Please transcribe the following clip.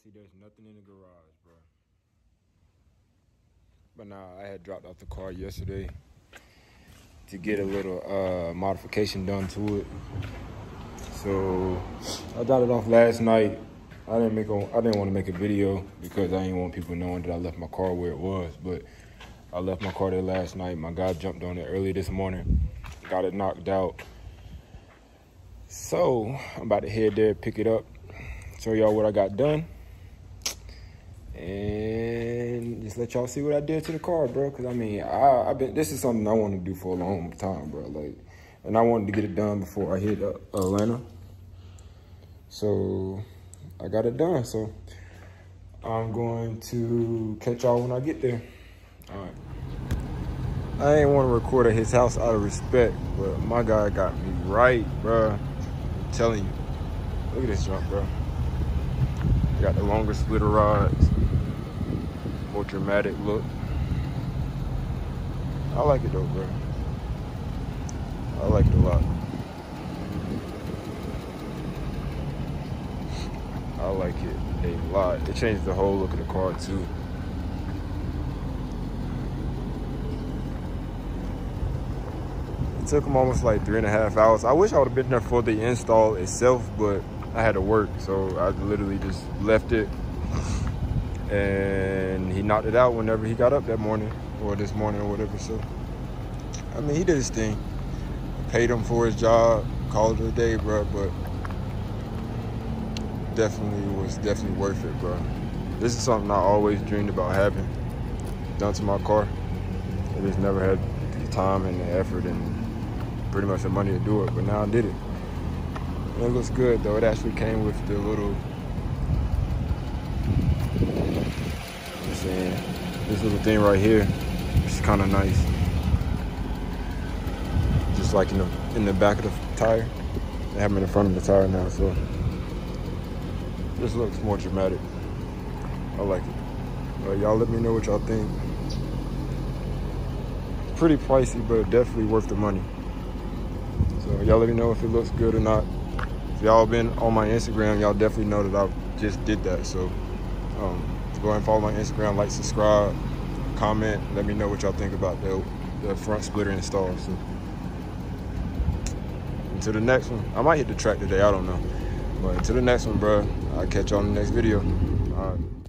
see there's nothing in the garage, bro. But nah, I had dropped off the car yesterday to get a little modification done to it. So I dropped it off last night. I didn't want to make a video because I didn't want people knowing that I left my car where it was. But I left my car there last night. My guy jumped on it early this morning, got it knocked out. So I'm about to head there, pick it up, show y'all what I got done, and just let y'all see what I did to the car, bro. Cause I mean, this is something I want to do for a long time, bro. Like, and I wanted to get it done before I hit Atlanta. So I got it done. So I'm going to catch y'all when I get there. All right. I ain't want to record at his house out of respect, but my guy got me right, bro. I'm telling you. Look at this jump, bro. Got the longer splitter rods, more dramatic look. I like it though, bro. I like it a lot. I like it a lot. It changed the whole look of the car too. It took them almost like 3.5 hours. I wish I would have been there for the install itself, but I had to work, so I literally just left it. And he knocked it out whenever he got up that morning, or this morning or whatever. So, I mean, he did his thing. Paid him for his job, called it a day, bro, but was definitely worth it, bro. This is something I always dreamed about having done to my car. I just never had the time and the effort and pretty much the money to do it, but now I did it. And it looks good though. It actually came with the little, I'm saying, this little thing right here, which is kind of nice. Just like in the back of the tire. They have them in the front of the tire now, so this looks more dramatic. I like it. Y'all let me know what y'all think. It's pretty pricey, but definitely worth the money. So y'all let me know if it looks good or not. If y'all been on my Instagram, y'all definitely know that I just did that. So go ahead and follow my Instagram, like, subscribe, comment, let me know what y'all think about the front splitter install. So until the next one, I might hit the track today, I don't know. But until the next one, bro, I'll catch y'all in the next video. All right.